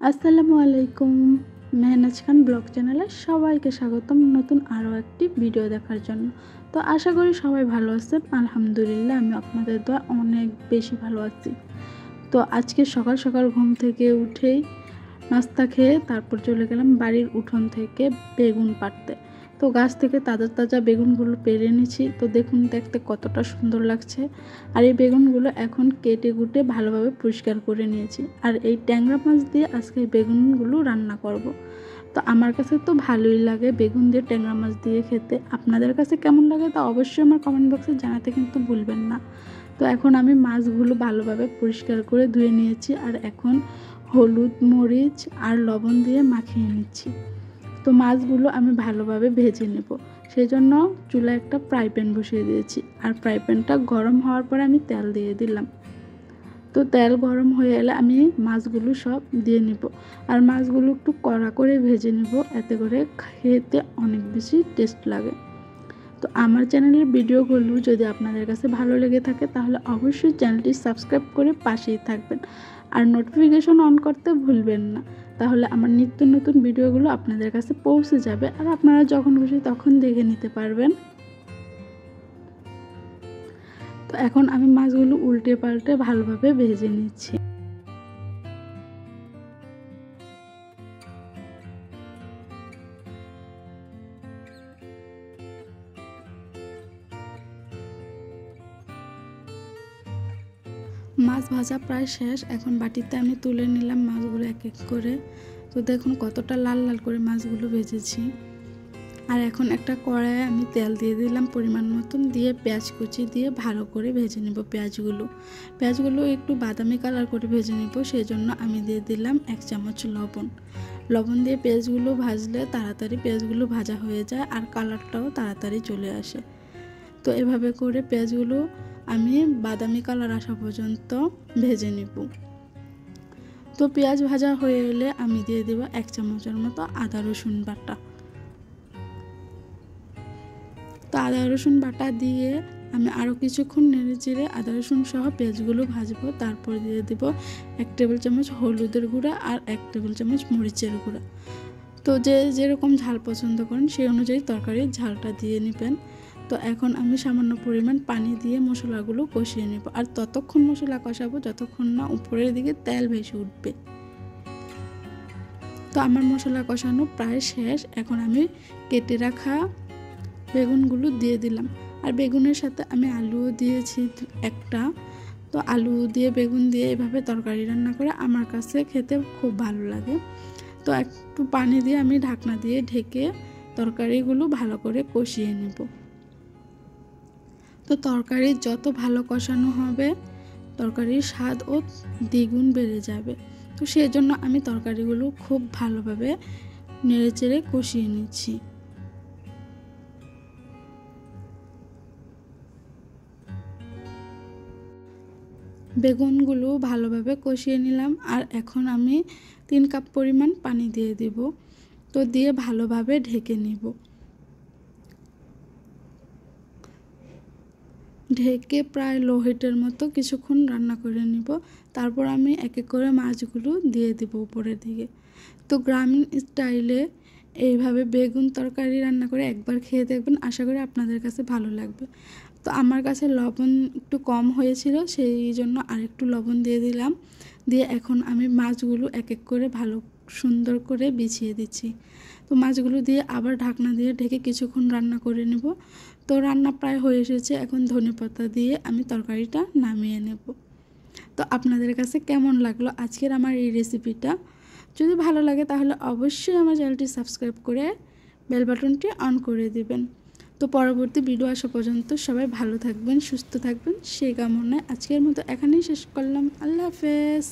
আসসালামু আলাইকুম। মেহনাজ খান ব্লগ চ্যানেলে সবাইকে স্বাগতম নতুন আরও একটি ভিডিও দেখার জন্য। তো আশা করি সবাই ভালো আছেন। আলহামদুলিল্লাহ আমি আপনাদের দোয়া অনেক বেশি ভালো আছি। তো আজকে সকাল সকাল ঘুম থেকে উঠেই নাস্তা খেয়ে তারপর চলে গেলাম বাড়ির উঠোন থেকে বেগুন পাড়তে। তো গাছ থেকে তাজা তাজা বেগুনগুলো পেরে নিয়েছি। তো দেখুন দেখতে কতটা সুন্দর লাগছে। আর এই বেগুনগুলো এখন কেটে কুটে ভালোভাবে পরিষ্কার করে নিয়েছি। আর এই ট্যাংরা মাছ দিয়ে আজকে বেগুনগুলো রান্না করব। তো আমার কাছে তো ভালোই লাগে বেগুন দিয়ে ট্যাংরা মাছ দিয়ে খেতে। আপনাদের কাছে কেমন লাগে তা অবশ্যই আমার কমেন্ট বক্সে জানাতে কিন্তু ভুলবেন না। তো এখন আমি মাছগুলো ভালোভাবে পরিষ্কার করে ধুয়ে নিয়েছি। আর এখন হলুদ মরিচ আর লবণ দিয়ে মাখিয়ে নিচ্ছি। তো মাছগুলো আমি ভালোভাবে ভেজে নেব, সেই জন্য চুলায় একটা ফ্রাই প্যান বসিয়ে দিয়েছি। আর ফ্রাই প্যানটা গরম হওয়ার পরে আমি তেল দিয়ে দিলাম। তো তেল গরম হয়ে এলে আমি মাছগুলো সব দিয়ে নেব। আর মাছগুলো একটু কড়া করে ভেজে নেব, এতে করে খেতে অনেক বেশি টেস্ট লাগে। তো আমার চ্যানেলের ভিডিওগুলো যদি আপনাদের কাছে ভালো লেগে থাকে তাহলে অবশ্যই চ্যানেলটি সাবস্ক্রাইব করে পাশেই থাকবেন। আর নোটিফিকেশন অন করতে ভুলবেন না, তাহলে আমার নিত্য নতুন ভিডিওগুলো আপনাদের কাছে পৌঁছে যাবে আর আপনারা যখন খুশি তখন দেখে নিতে পারবেন। তো এখন আমি মাছগুলো উল্টে পাল্টে ভালোভাবে ভেজে নিচ্ছি। মাছ ভাজা প্রায় শেষ, এখন বাটিতে আমি তুলে নিলাম মাছগুলো এক এক করে। তো দেখুন কতটা লাল লাল করে মাছগুলো ভেজেছি। আর এখন একটা কড়াইয়ে আমি তেল দিয়ে দিলাম পরিমাণ মতন, দিয়ে পেঁয়াজ কুচি দিয়ে ভালো করে ভেজে নেব। পেঁয়াজগুলো একটু বাদামি কালার করে ভেজে নেব, সেই জন্য আমি দিয়ে দিলাম 1 চামচ লবণ দিয়ে পেঁয়াজগুলো ভাজলে তাড়াতাড়ি পেঁয়াজগুলো ভাজা হয়ে যায় আর কালারটাও তাড়াতাড়ি চলে আসে। তো এভাবে করে পেঁয়াজগুলো আমি বাদামি কালার আসা পর্যন্ত ভেজে নেব। তো পেঁয়াজ ভাজা হয়ে এলে আমি দিয়ে দেব 1 চামচের মতো আদা রসুন বাটা। তো আদা রসুন বাটা দিয়ে আমি আরও কিছুক্ষণ নেড়ে চেড়ে আদা রসুন সহ পেঁয়াজগুলো ভাজবো। তারপর দিয়ে দেব 1 টেবিল চামচ হলুদের গুঁড়া আর 1 টেবিল চামচ মরিচের গুঁড়া। তো যে যেরকম ঝাল পছন্দ করেন সেই অনুযায়ী তরকারির ঝালটা দিয়ে নেবেন। তো এখন আমি সামান্য পরিমাণ পানি দিয়ে মশলাগুলো কষিয়ে নেব। আর ততক্ষণ মশলা কষাবো যতক্ষণ না উপরের দিকে তেল ভেসে উঠবে। তো আমার মশলা কষানো প্রায় শেষ, এখন আমি কেটে রাখা বেগুনগুলো দিয়ে দিলাম। আর বেগুনের সাথে আমি আলুও দিয়েছি একটা। তো আলু দিয়ে বেগুন দিয়ে এভাবে তরকারি রান্না করে আমার কাছে খেতে খুব ভালো লাগে। তো একটু পানি দিয়ে আমি ঢাকনা দিয়ে ঢেকে তরকারিগুলো ভালো করে কষিয়ে নেব। তো তরকারি যত ভালো কষানো হবে তরকারির স্বাদও দ্বিগুণ বেড়ে যাবে। তো সেই জন্য আমি তরকারিগুলো খুব ভালোভাবে নেড়েচেড়ে কষিয়ে নিচ্ছি। বেগুনগুলো ভালোভাবে কষিয়ে নিলাম। আর এখন আমি 3 কাপ পরিমাণ পানি দিয়ে দিব। তো দিয়ে ভালোভাবে ঢেকে নিব। ঢেকে প্রায় লো হিটের মতো কিছুক্ষণ রান্না করে নিব। তারপর আমি এক এক করে মাছগুলো দিয়ে দিব উপরের দিকে। তো গ্রামীণ স্টাইলে এইভাবে বেগুন তরকারি রান্না করে একবার খেয়ে দেখবেন, আশা করি আপনাদের কাছে ভালো লাগবে। তো আমার কাছে লবণ একটু কম হয়েছিল, সেই জন্য আরেকটু লবণ দিয়ে দিলাম। দিয়ে এখন আমি মাছগুলো এক এক করে ভালো সুন্দর করে বিছিয়ে দিচ্ছি। তো মাছগুলো দিয়ে আবার ঢাকনা দিয়ে ঢেকে কিছুক্ষণ রান্না করে নেব। তো রান্না প্রায় হয়ে এসেছে, এখন ধনেপাতা দিয়ে আমি তরকারিটা নামিয়ে নেব। তো আপনাদের কাছে কেমন লাগলো আজকের আমার এই রেসিপিটা? যদি ভালো লাগে তাহলে অবশ্যই আমার চ্যানেলটি সাবস্ক্রাইব করে বেল বাটনটি অন করে দিবেন। তো পরবর্তী ভিডিও আসা পর্যন্ত সবাই ভালো থাকবেন, সুস্থ থাকবেন, সেই কামনায় আজকের মতো এখানেই শেষ করলাম। আল্লাহ হাফেজ।